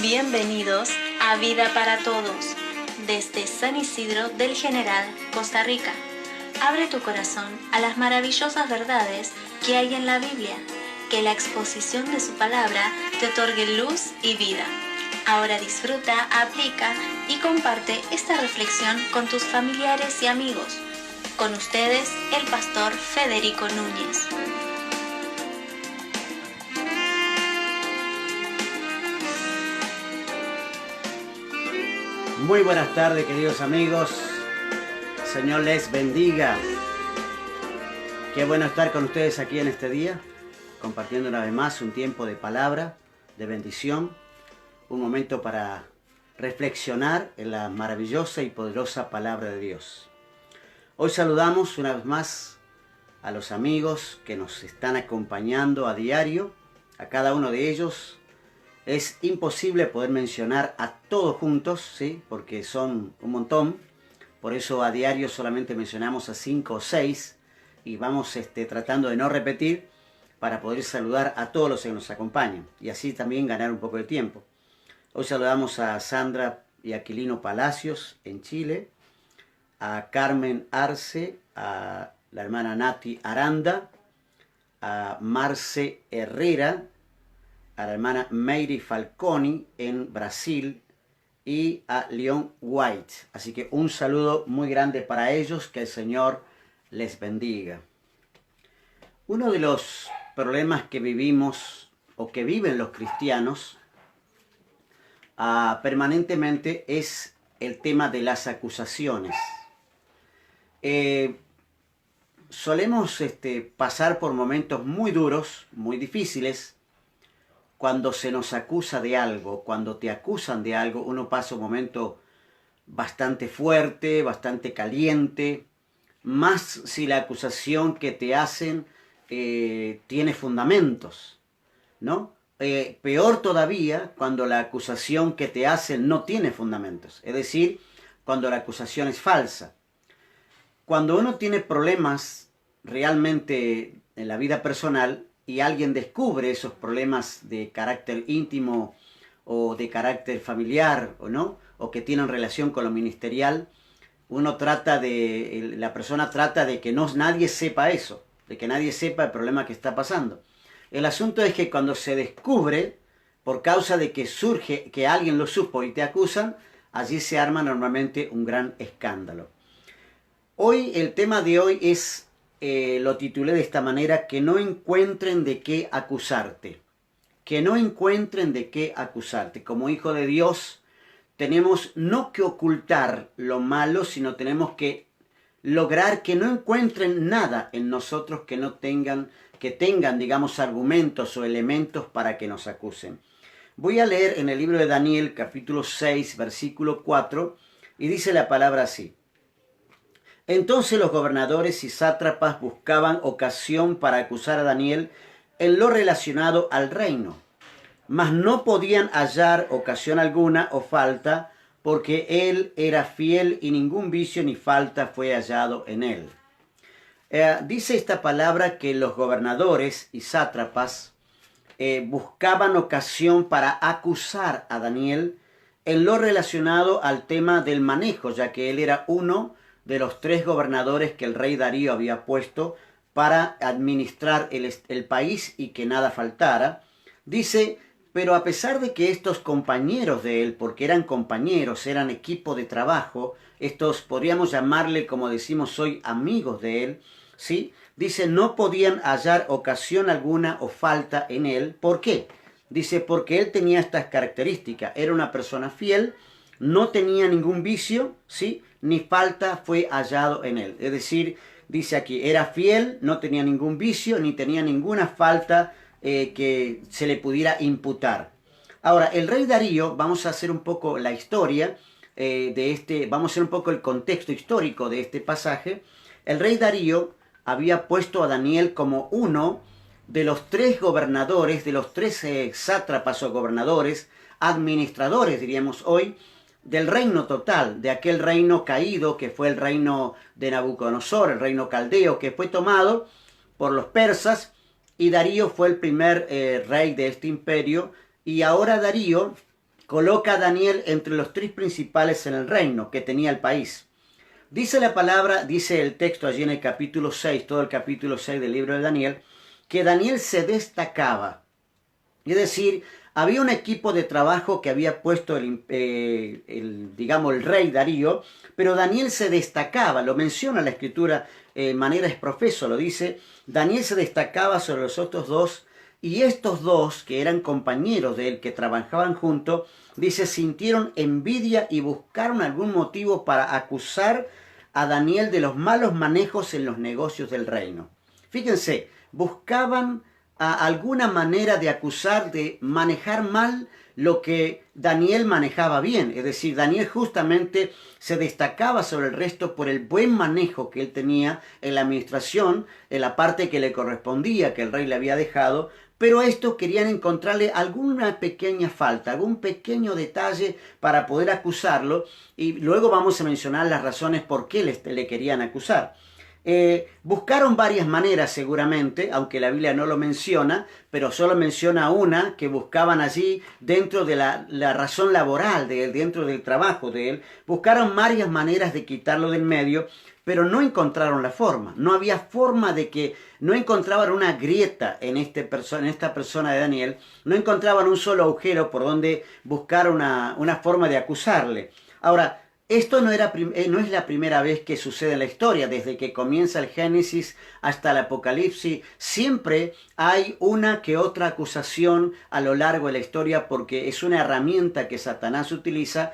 Bienvenidos a Vida para Todos, desde San Isidro del General, Costa Rica. Abre tu corazón a las maravillosas verdades que hay en la Biblia, que la exposición de su palabra te otorgue luz y vida. Ahora disfruta, aplica y comparte esta reflexión con tus familiares y amigos. Con ustedes, el pastor Federico Núñez. Muy buenas tardes, queridos amigos. Señor les bendiga. Qué bueno estar con ustedes aquí en este día, compartiendo una vez más un tiempo de palabra, de bendición, un momento para reflexionar en la maravillosa y poderosa palabra de Dios. Hoy saludamos una vez más a los amigos que nos están acompañando a diario, a cada uno de ellos. Es imposible poder mencionar a todos juntos, ¿sí? Porque son un montón. Por eso a diario solamente mencionamos a 5 o 6 y vamos tratando de no repetir para poder saludar a todos los que nos acompañan y así también ganar un poco de tiempo. Hoy saludamos a Sandra y Aquilino Palacios en Chile, a Carmen Arce, a la hermana Nati Aranda, a Marce Herrera, a la hermana Meire Falconi en Brasil y a Leon White. Así que un saludo muy grande para ellos, que el Señor les bendiga. Uno de los problemas que vivimos o que viven los cristianos permanentemente es el tema de las acusaciones. Solemos pasar por momentos muy duros, muy difíciles. Cuando se nos acusa de algo, cuando te acusan de algo, uno pasa un momento bastante fuerte, bastante caliente, más si la acusación que te hacen tiene fundamentos, ¿no? Peor todavía cuando la acusación que te hacen no tiene fundamentos, es decir, cuando la acusación es falsa. Cuando uno tiene problemas realmente en la vida personal, y alguien descubre esos problemas de carácter íntimo o de carácter familiar o no, o que tienen relación con lo ministerial, la persona trata de que nadie sepa eso, de que nadie sepa el problema que está pasando. El asunto es que cuando se descubre, por causa de que surge, que alguien lo supo y te acusan, allí se arma normalmente un gran escándalo. Hoy, el tema de hoy es... lo titulé de esta manera: que no encuentren de qué acusarte. Que no encuentren de qué acusarte. Como hijo de Dios tenemos no que ocultar lo malo, sino tenemos que lograr que no encuentren nada en nosotros que tengan, digamos, argumentos o elementos para que nos acusen. Voy a leer en el libro de Daniel, capítulo 6, versículo 4, y dice la palabra así: Entonces los gobernadores y sátrapas buscaban ocasión para acusar a Daniel en lo relacionado al reino, mas no podían hallar ocasión alguna o falta, porque él era fiel y ningún vicio ni falta fue hallado en él. Dice esta palabra que los gobernadores y sátrapas buscaban ocasión para acusar a Daniel en lo relacionado al tema del manejo, ya que él era uno de los 3 gobernadores que el rey Darío había puesto para administrar el país y que nada faltara. Dice, pero a pesar de que estos compañeros de él, porque eran compañeros, eran equipo de trabajo, estos podríamos llamarle, como decimos hoy, amigos de él, ¿sí? Dice, no podían hallar ocasión alguna o falta en él. ¿Por qué? Dice, porque él tenía estas características. Era una persona fiel, no tenía ningún vicio, ¿sí? Ni falta fue hallado en él. Es decir, dice aquí, era fiel, no tenía ningún vicio, ni tenía ninguna falta que se le pudiera imputar. Ahora, el rey Darío, vamos a hacer un poco la historia vamos a hacer un poco el contexto histórico de este pasaje. El rey Darío había puesto a Daniel como uno de los 3 gobernadores, de los 3 sátrapas o gobernadores, administradores, diríamos hoy, del reino total, de aquel reino caído que fue el reino de Nabucodonosor, el reino caldeo, que fue tomado por los persas, y Darío fue el primer rey de este imperio, y ahora Darío coloca a Daniel entre los 3 principales en el reino que tenía el país. Dice la palabra, dice el texto allí en el capítulo 6, todo el capítulo 6 del libro de Daniel, que Daniel se destacaba. Es decir, había un equipo de trabajo que había puesto digamos, el rey Darío, pero Daniel se destacaba, lo menciona la escritura de manera exprofeso, lo dice, Daniel se destacaba sobre los otros 2, y estos 2, que eran compañeros de él, que trabajaban juntos, dice, sintieron envidia y buscaron algún motivo para acusar a Daniel de los malos manejos en los negocios del reino. Fíjense, buscaban alguna manera de acusar de manejar mal lo que Daniel manejaba bien. Es decir, Daniel justamente se destacaba sobre el resto por el buen manejo que él tenía en la administración, en la parte que le correspondía, que el rey le había dejado, pero estos querían encontrarle alguna pequeña falta, algún pequeño detalle para poder acusarlo, y luego vamos a mencionar las razones por qué le querían acusar. Buscaron varias maneras seguramente, aunque la Biblia no lo menciona, pero solo menciona una que buscaban allí dentro de la razón laboral de él, dentro del trabajo de él. Buscaron varias maneras de quitarlo del medio, pero no encontraron la forma. No había forma no encontraban una grieta en esta persona de Daniel, no encontraban un solo agujero por donde buscar una forma de acusarle. Ahora, esto no es la primera vez que sucede en la historia. Desde que comienza el Génesis hasta el Apocalipsis, siempre hay una que otra acusación a lo largo de la historia, porque es una herramienta que Satanás utiliza,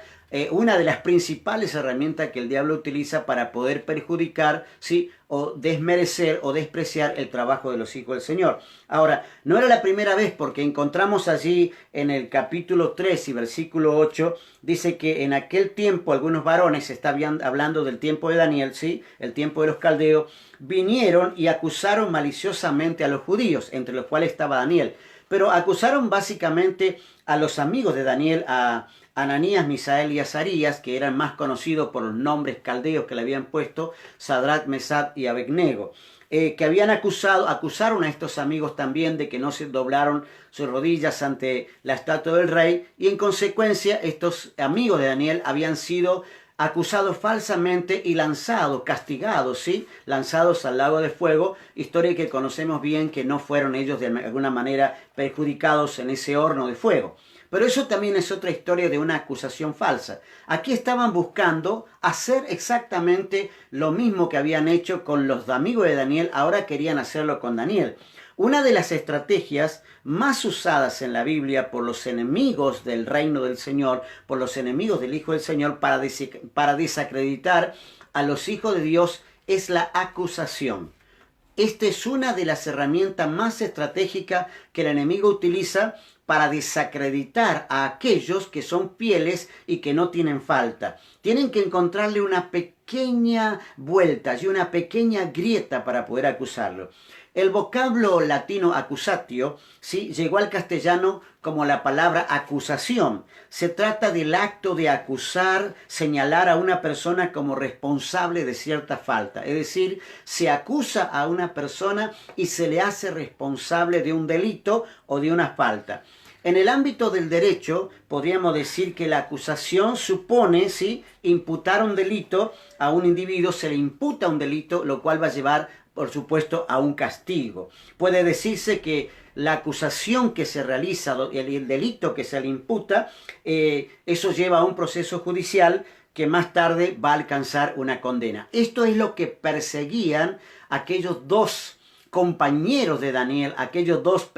una de las principales herramientas que el diablo utiliza para poder perjudicar, ¿sí?, o desmerecer o despreciar el trabajo de los hijos del Señor. Ahora, no era la primera vez, porque encontramos allí en el capítulo 3 y versículo 8, dice que en aquel tiempo algunos varones, está hablando del tiempo de Daniel, ¿sí?, el tiempo de los caldeos, vinieron y acusaron maliciosamente a los judíos, entre los cuales estaba Daniel. Pero acusaron básicamente a los amigos de Daniel, a Ananías, Misael y Azarías, que eran más conocidos por los nombres caldeos que le habían puesto, Sadrach, Mesach y Abednego, que acusaron a estos amigos también de que no se doblaron sus rodillas ante la estatua del rey, y en consecuencia estos amigos de Daniel habían sido acusados falsamente y lanzados, castigados, ¿sí?, lanzados al lago de fuego, historia que conocemos bien, que no fueron ellos de alguna manera perjudicados en ese horno de fuego. Pero eso también es otra historia de una acusación falsa. Aquí estaban buscando hacer exactamente lo mismo que habían hecho con los amigos de Daniel, ahora querían hacerlo con Daniel. Una de las estrategias más usadas en la Biblia por los enemigos del reino del Señor, por los enemigos del Hijo del Señor, para desacreditar a los hijos de Dios, es la acusación. Esta es una de las herramientas más estratégicas que el enemigo utiliza para desacreditar a aquellos que son fieles y que no tienen falta. Tienen que encontrarle una pequeña vuelta y una pequeña grieta para poder acusarlo. El vocablo latino accusatio, ¿sí?, llegó al castellano como la palabra acusación. Se trata del acto de acusar, señalar a una persona como responsable de cierta falta. Es decir, se acusa a una persona y se le hace responsable de un delito o de una falta. En el ámbito del derecho, podríamos decir que la acusación supone, ¿sí?, imputar un delito a un individuo, se le imputa un delito, lo cual va a llevar, por supuesto, a un castigo. Puede decirse que la acusación que se realiza, el delito que se le imputa, eso lleva a un proceso judicial que más tarde va a alcanzar una condena. Esto es lo que perseguían aquellos 2 compañeros de Daniel, aquellas dos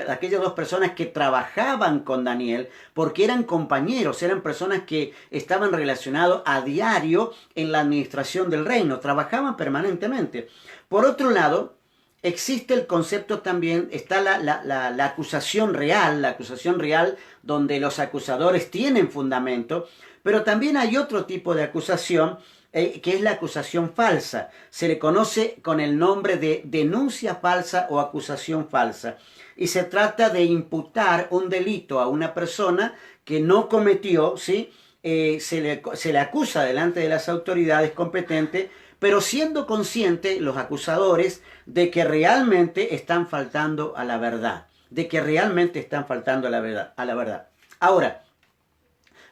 personas que trabajaban con Daniel, porque eran compañeros, eran personas que estaban relacionados a diario en la administración del reino, trabajaban permanentemente. Por otro lado, existe el concepto también, está la acusación real donde los acusadores tienen fundamento, pero también hay otro tipo de acusación, que es la acusación falsa. Se le conoce con el nombre de denuncia falsa o acusación falsa. Y se trata de imputar un delito a una persona que no cometió, ¿sí? Se le acusa delante de las autoridades competentes, pero siendo conscientes los acusadores de que realmente están faltando a la verdad. Ahora,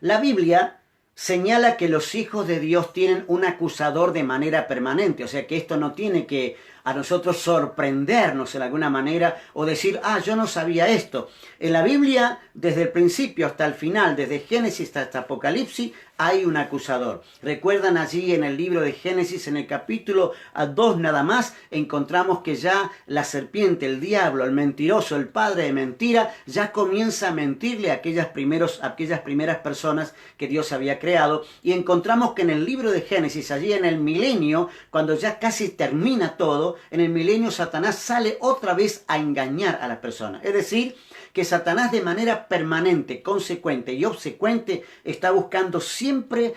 La Biblia señala que los hijos de Dios tienen un acusador de manera permanente, o sea que esto no tiene que a nosotros sorprendernos en alguna manera o decir, yo no sabía esto. En la Biblia, desde el principio hasta el final, desde Génesis hasta Apocalipsis, hay un acusador. Recuerdan allí en el libro de Génesis, en el capítulo 2 nada más, encontramos que ya la serpiente, el diablo, el mentiroso, el padre de mentira, ya comienza a mentirle a aquellas primeras personas que Dios había creado. Y encontramos que en el libro de Génesis, allí en el milenio, cuando ya casi termina todo, en el milenio Satanás sale otra vez a engañar a las personas. Es decir, que Satanás de manera permanente, consecuente y obsecuente está buscando siempre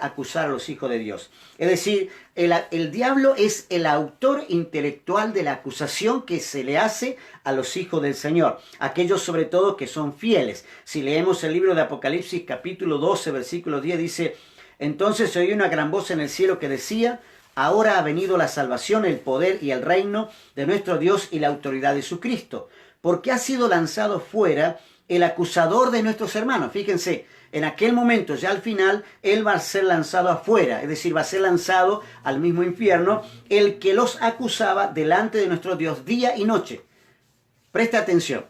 acusar a los hijos de Dios. Es decir, el diablo es el autor intelectual de la acusación que se le hace a los hijos del Señor, aquellos sobre todo que son fieles. Si leemos el libro de Apocalipsis capítulo 12, versículo 10, dice: entonces se oyó una gran voz en el cielo que decía: ahora ha venido la salvación, el poder y el reino de nuestro Dios y la autoridad de su Cristo, porque ha sido lanzado fuera el acusador de nuestros hermanos. Fíjense, en aquel momento, ya al final, él va a ser lanzado afuera, es decir, va a ser lanzado al mismo infierno, el que los acusaba delante de nuestro Dios día y noche. Presta atención,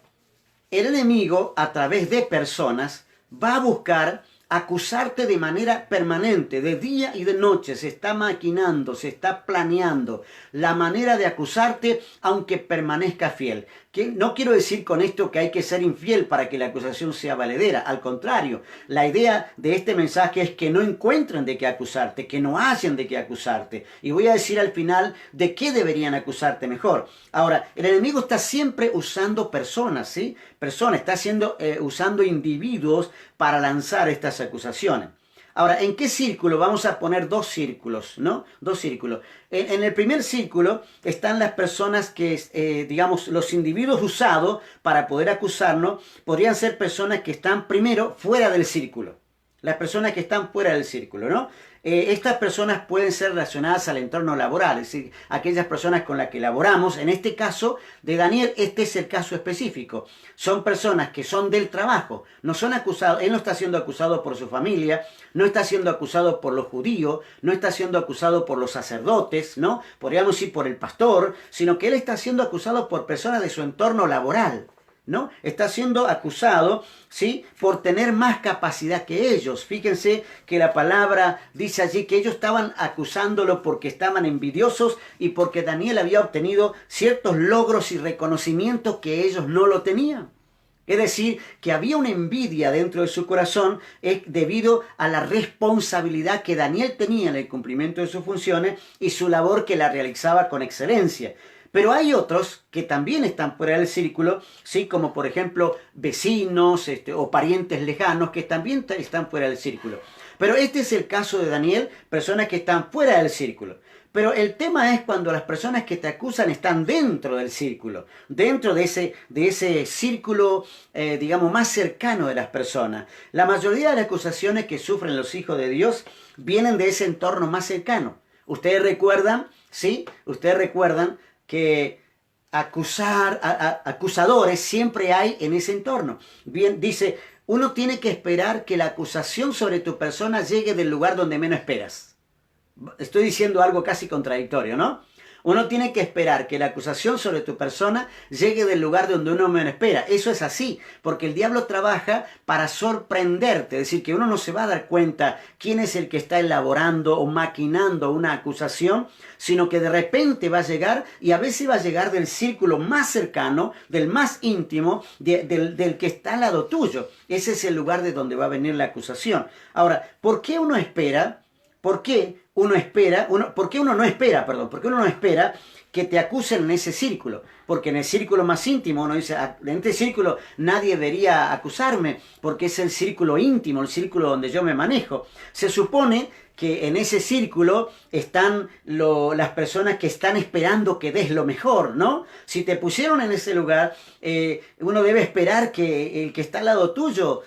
el enemigo a través de personas va a buscar acusarte de manera permanente, de día y de noche. Se está maquinando, se está planeando la manera de acusarte, aunque permanezca fiel. Que no quiero decir con esto que hay que ser infiel para que la acusación sea valedera. Al contrario, la idea de este mensaje es que no encuentren de qué acusarte, que no hallen de qué acusarte. Y voy a decir al final de qué deberían acusarte mejor. Ahora, el enemigo está siempre usando personas, ¿sí? Está usando individuos para lanzar estas acusaciones. Ahora, ¿en qué círculo? Vamos a poner dos círculos, ¿no? Dos círculos. En el primer círculo están las personas que, digamos, los individuos usados para poder acusarnos, podrían ser personas que están primero fuera del círculo. Las personas que están fuera del círculo, ¿no? Estas personas pueden ser relacionadas al entorno laboral, es decir, aquellas personas con las que laboramos. En este caso de Daniel, este es el caso específico. Son personas que son del trabajo, no son acusados, él no está siendo acusado por su familia, no está siendo acusado por los judíos, no está siendo acusado por los sacerdotes, ¿no? Podríamos decir por el pastor, sino que él está siendo acusado por personas de su entorno laboral, ¿no? Está siendo acusado, ¿sí?, por tener más capacidad que ellos. Fíjense que la palabra dice allí que ellos estaban acusándolo porque estaban envidiosos y porque Daniel había obtenido ciertos logros y reconocimientos que ellos no lo tenían. Es decir, que había una envidia dentro de su corazón debido a la responsabilidad que Daniel tenía en el cumplimiento de sus funciones y su labor que la realizaba con excelencia. Pero hay otros que también están fuera del círculo, ¿sí?, como por ejemplo vecinos o parientes lejanos que también están fuera del círculo. Pero este es el caso de Daniel, personas que están fuera del círculo. Pero el tema es cuando las personas que te acusan están dentro del círculo, dentro de ese círculo, digamos, más cercano de las personas. La mayoría de las acusaciones que sufren los hijos de Dios vienen de ese entorno más cercano. Ustedes recuerdan, ¿sí? Ustedes recuerdan que acusadores siempre hay en ese entorno. Bien, dice, uno tiene que esperar que la acusación sobre tu persona llegue del lugar donde menos esperas. Estoy diciendo algo casi contradictorio, ¿no? Uno tiene que esperar que la acusación sobre tu persona llegue del lugar donde uno menos espera. Eso es así, porque el diablo trabaja para sorprenderte. Es decir, que uno no se va a dar cuenta quién es el que está elaborando o maquinando una acusación, sino que de repente va a llegar, y a veces va a llegar del círculo más cercano, del más íntimo, del que está al lado tuyo. Ese es el lugar de donde va a venir la acusación. Ahora, ¿por qué uno espera? ¿Por qué uno no espera que te acusen en ese círculo? Porque en el círculo más íntimo uno dice, en este círculo nadie debería acusarme, porque es el círculo íntimo, el círculo donde yo me manejo. Se supone que en ese círculo están las personas que están esperando que des lo mejor, ¿no? Si te pusieron en ese lugar, uno debe esperar que el que está al lado tuyo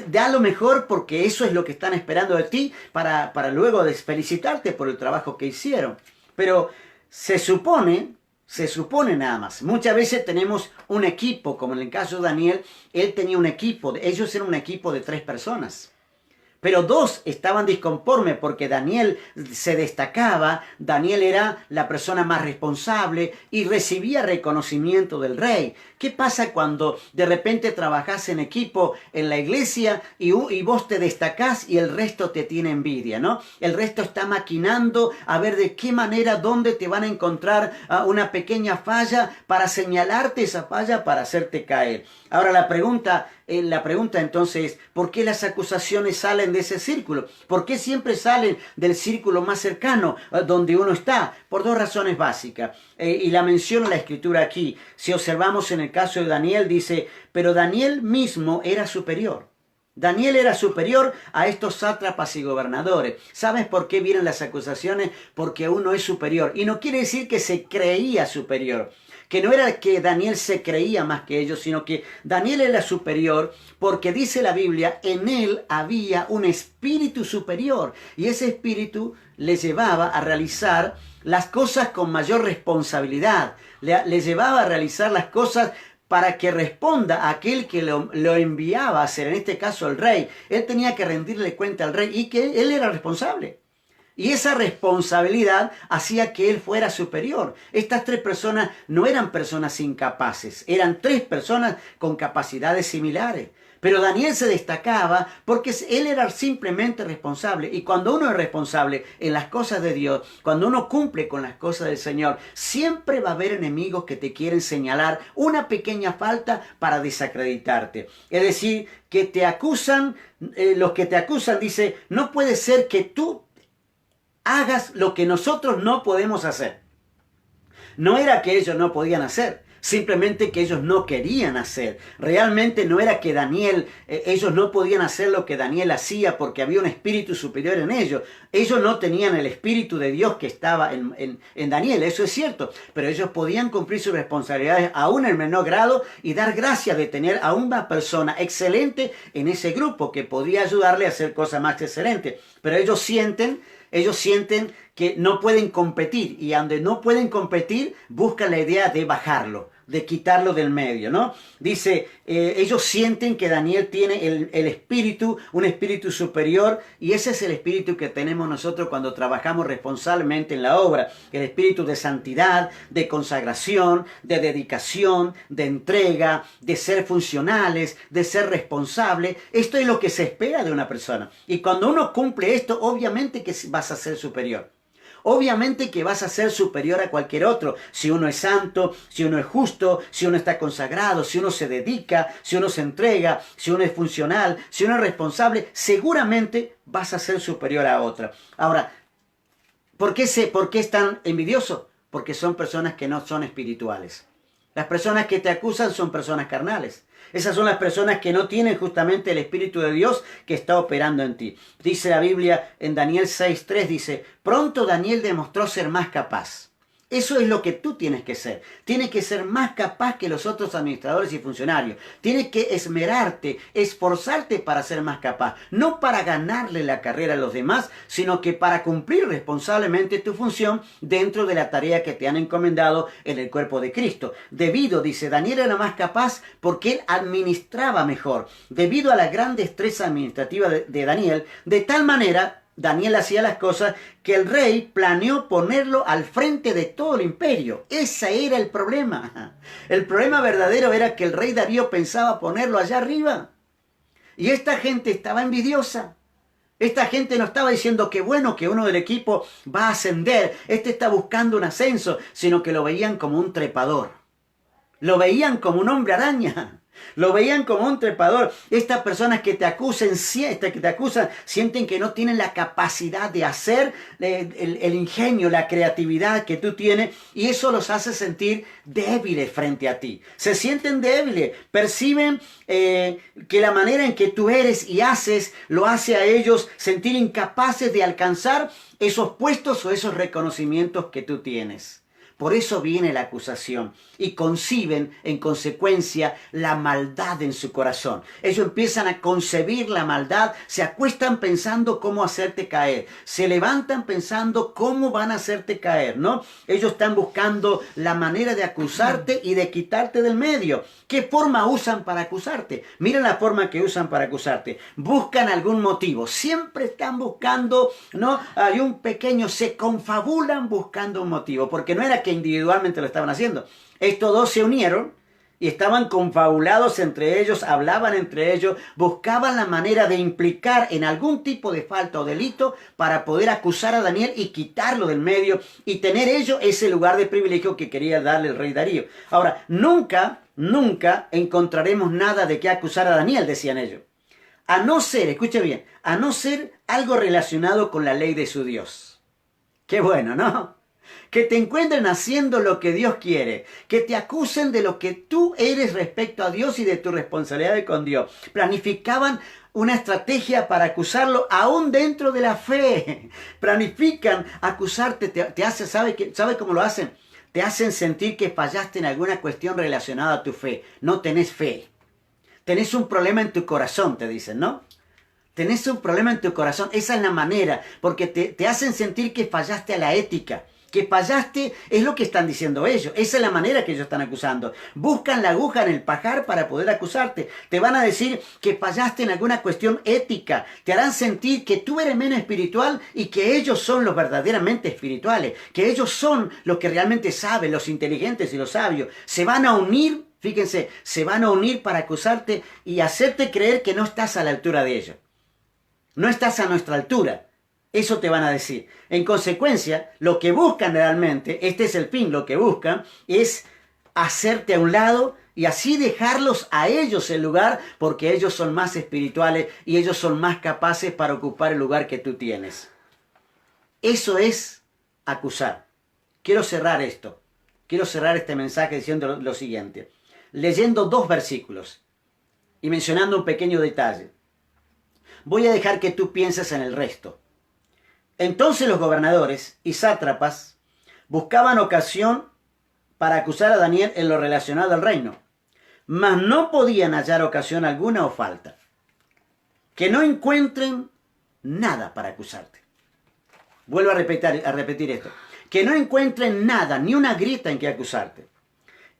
da lo mejor, porque eso es lo que están esperando de ti para luego felicitarte por el trabajo que hicieron. Pero se supone Se supone nada más. Muchas veces tenemos un equipo, como en el caso de Daniel, él tenía un equipo, ellos eran un equipo de 3 personas. Pero 2 estaban disconformes porque Daniel se destacaba, Daniel era la persona más responsable y recibía reconocimiento del rey. ¿Qué pasa cuando de repente trabajás en equipo en la iglesia y vos te destacás y el resto te tiene envidia, ¿no? El resto está maquinando a ver de qué manera, dónde te van a encontrar una pequeña falla para señalarte esa falla para hacerte caer. Ahora la pregunta entonces es, ¿por qué las acusaciones salen de ese círculo? ¿Por qué siempre salen del círculo más cercano donde uno está? Por 2 razones básicas. Y la menciona la escritura aquí. Si observamos en el caso de Daniel, dice, pero Daniel mismo era superior. Daniel era superior a estos sátrapas y gobernadores. ¿Sabes por qué vienen las acusaciones? Porque uno es superior. Y no quiere decir que se creía superior. Que no era que Daniel se creía más que ellos, sino que Daniel era superior porque dice la Biblia, en él había un espíritu superior. Y ese espíritu le llevaba a realizar las cosas con mayor responsabilidad. Le llevaba a realizar las cosas para que responda a aquel que lo enviaba a hacer, en este caso el rey. Él tenía que rendirle cuenta al rey y que él era responsable. Y esa responsabilidad hacía que él fuera superior. Estas 3 personas no eran personas incapaces, eran 3 personas con capacidades similares. Pero Daniel se destacaba porque él era simplemente responsable. Y cuando uno es responsable en las cosas de Dios, cuando uno cumple con las cosas del Señor, siempre va a haber enemigos que te quieren señalar una pequeña falta para desacreditarte. Es decir, que te acusan, los que te acusan dice, no puede ser que tú hagas lo que nosotros no podemos hacer. No era que ellos no podían hacer, simplemente que ellos no querían hacer. Realmente no era que ellos no podían hacer lo que Daniel hacía porque había un espíritu superior en ellos. Ellos no tenían el espíritu de Dios que estaba en Daniel, eso es cierto. Pero ellos podían cumplir sus responsabilidades aún en menor grado y dar gracias de tener a una persona excelente en ese grupo que podía ayudarle a hacer cosas más excelentes. Pero ellos sienten que no pueden competir y donde no pueden competir buscan la idea de bajarlo, de quitarlo del medio, ¿no? Dice, ellos sienten que Daniel tiene el espíritu, un espíritu superior y ese es el espíritu que tenemos nosotros cuando trabajamos responsablemente en la obra, el espíritu de santidad, de consagración, de dedicación, de entrega, de ser funcionales, de ser responsables. Esto es lo que se espera de una persona y cuando uno cumple esto, obviamente que vas a ser superior. Obviamente que vas a ser superior a cualquier otro. Si uno es santo, si uno es justo, si uno está consagrado, si uno se dedica, si uno se entrega, si uno es funcional, si uno es responsable, seguramente vas a ser superior a otra. Ahora, ¿por qué están envidiosos? Porque son personas que no son espirituales. Las personas que te acusan son personas carnales. Esas son las personas que no tienen justamente el Espíritu de Dios que está operando en ti. Dice la Biblia en Daniel 6:3, dice, pronto Daniel demostró ser más capaz. Eso es lo que tú tienes que ser. Tienes que ser más capaz que los otros administradores y funcionarios. Tienes que esmerarte, esforzarte para ser más capaz. No para ganarle la carrera a los demás, sino que para cumplir responsablemente tu función dentro de la tarea que te han encomendado en el cuerpo de Cristo. Dice, Daniel era más capaz porque él administraba mejor. Debido a la gran destreza administrativa de Daniel, de tal manera Daniel hacía las cosas que el rey planeó ponerlo al frente de todo el imperio. Ese era el problema. El problema verdadero era que el rey Darío pensaba ponerlo allá arriba. Y esta gente estaba envidiosa. Esta gente no estaba diciendo que bueno que uno del equipo va a ascender. Este está buscando un ascenso, sino que lo veían como un trepador. Lo veían como un hombre araña. Lo veían como un trepador. Estas personas que te acusan sienten que no tienen la capacidad de hacer el ingenio, la creatividad que tú tienes y eso los hace sentir débiles frente a ti. Se sienten débiles, perciben que la manera en que tú eres y haces lo hace a ellos sentir incapaces de alcanzar esos puestos o esos reconocimientos que tú tienes. Por eso viene la acusación y conciben en consecuencia la maldad en su corazón. Ellos empiezan a concebir la maldad, se acuestan pensando cómo hacerte caer, se levantan pensando cómo van a hacerte caer, ¿no? Ellos están buscando la manera de acusarte y de quitarte del medio. ¿Qué forma usan para acusarte? Mira la forma que usan para acusarte. Buscan algún motivo. Siempre están buscando, ¿no? Hay un pequeño, se confabulan buscando un motivo. Porque no era que individualmente lo estaban haciendo. Estos dos se unieron y estaban confabulados entre ellos, hablaban entre ellos, buscaban la manera de implicar en algún tipo de falta o delito para poder acusar a Daniel y quitarlo del medio y tener ellos ese lugar de privilegio que quería darle el rey Darío. Ahora, nunca encontraremos nada de qué acusar a Daniel, decían ellos. A no ser, escuche bien, a no ser algo relacionado con la ley de su Dios. Qué bueno, ¿no? Que te encuentren haciendo lo que Dios quiere, que te acusen de lo que tú eres respecto a Dios y de tu responsabilidad con Dios. Planificaban una estrategia para acusarlo aún dentro de la fe. Planifican acusarte, ¿sabe cómo lo hacen? Te hacen sentir que fallaste en alguna cuestión relacionada a tu fe. No tenés fe. Tenés un problema en tu corazón, te dicen, ¿no? Tenés un problema en tu corazón. Esa es la manera, porque te hacen sentir que fallaste a la ética. Que fallaste es lo que están diciendo ellos. Esa es la manera que ellos están acusando. Buscan la aguja en el pajar para poder acusarte. Te van a decir que fallaste en alguna cuestión ética. Te harán sentir que tú eres menos espiritual y que ellos son los verdaderamente espirituales. Que ellos son los que realmente saben, los inteligentes y los sabios. Se van a unir, fíjense, se van a unir para acusarte y hacerte creer que no estás a la altura de ellos. No estás a nuestra altura. Eso te van a decir. En consecuencia, lo que buscan realmente, este es el fin, lo que buscan es hacerte a un lado y así dejarlos a ellos el lugar porque ellos son más espirituales y ellos son más capaces para ocupar el lugar que tú tienes. Eso es acusar. Quiero cerrar esto. Quiero cerrar este mensaje diciendo lo siguiente. Leyendo 2 versículos y mencionando un pequeño detalle. Voy a dejar que tú pienses en el resto. Entonces los gobernadores y sátrapas buscaban ocasión para acusar a Daniel en lo relacionado al reino, mas no podían hallar ocasión alguna o falta. Que no encuentren nada para acusarte. Vuelvo a repetir esto. Que no encuentren nada, ni una grieta en que acusarte.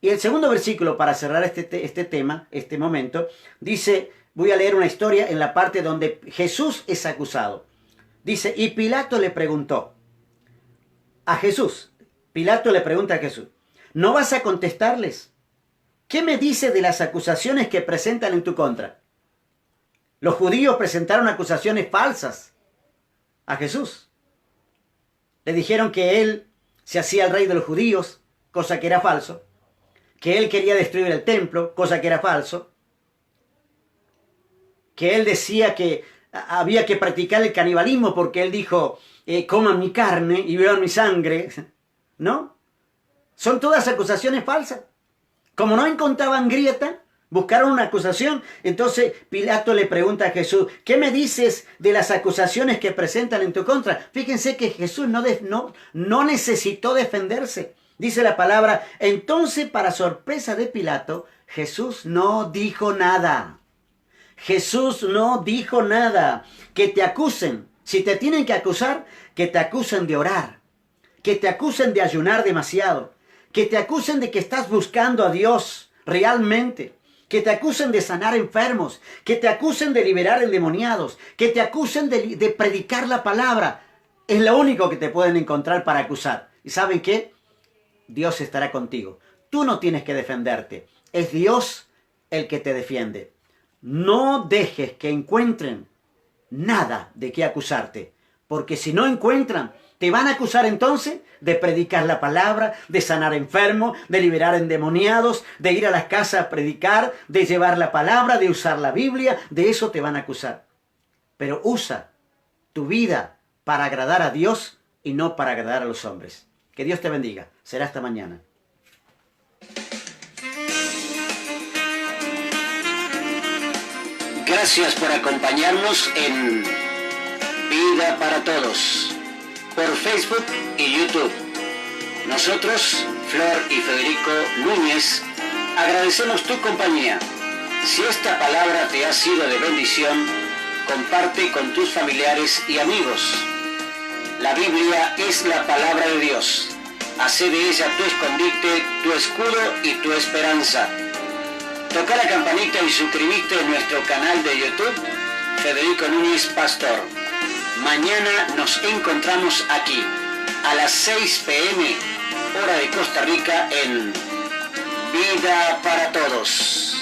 Y el segundo versículo, para cerrar este tema, este momento, dice, voy a leer una historia en la parte donde Jesús es acusado. Dice, y Pilato le preguntó a Jesús, Pilato le pregunta a Jesús, ¿no vas a contestarles? ¿Qué me dice de las acusaciones que presentan en tu contra? Los judíos presentaron acusaciones falsas a Jesús. Le dijeron que él se hacía el rey de los judíos, cosa que era falso, que él quería destruir el templo, cosa que era falso, que él decía que había que practicar el canibalismo porque él dijo, coman mi carne y beban mi sangre, ¿no? Son todas acusaciones falsas. Como no encontraban grieta, buscaron una acusación. Entonces Pilato le pregunta a Jesús, ¿qué me dices de las acusaciones que presentan en tu contra? Fíjense que Jesús no necesitó defenderse. Dice la palabra, entonces para sorpresa de Pilato, Jesús no dijo nada. Jesús no dijo nada. Que te acusen. Si te tienen que acusar, que te acusen de orar. Que te acusen de ayunar demasiado. Que te acusen de que estás buscando a Dios realmente. Que te acusen de sanar enfermos. Que te acusen de liberar endemoniados. Que te acusen de predicar la palabra. Es lo único que te pueden encontrar para acusar. ¿Y saben qué? Dios estará contigo. Tú no tienes que defenderte. Es Dios el que te defiende. No dejes que encuentren nada de qué acusarte, porque si no encuentran, te van a acusar entonces de predicar la palabra, de sanar enfermos, de liberar endemoniados, de ir a las casas a predicar, de llevar la palabra, de usar la Biblia, de eso te van a acusar. Pero usa tu vida para agradar a Dios y no para agradar a los hombres. Que Dios te bendiga. Será hasta mañana. Gracias por acompañarnos en Vida para Todos por Facebook y YouTube. Nosotros, Flor y Federico Núñez, agradecemos tu compañía. Si esta palabra te ha sido de bendición, comparte con tus familiares y amigos. La Biblia es la palabra de Dios. Hacé de ella tu escondite, tu escudo y tu esperanza. Toca la campanita y suscribite en nuestro canal de YouTube, Federico Núñez Pastor. Mañana nos encontramos aquí, a las 6 p.m., hora de Costa Rica, en Vida para Todos.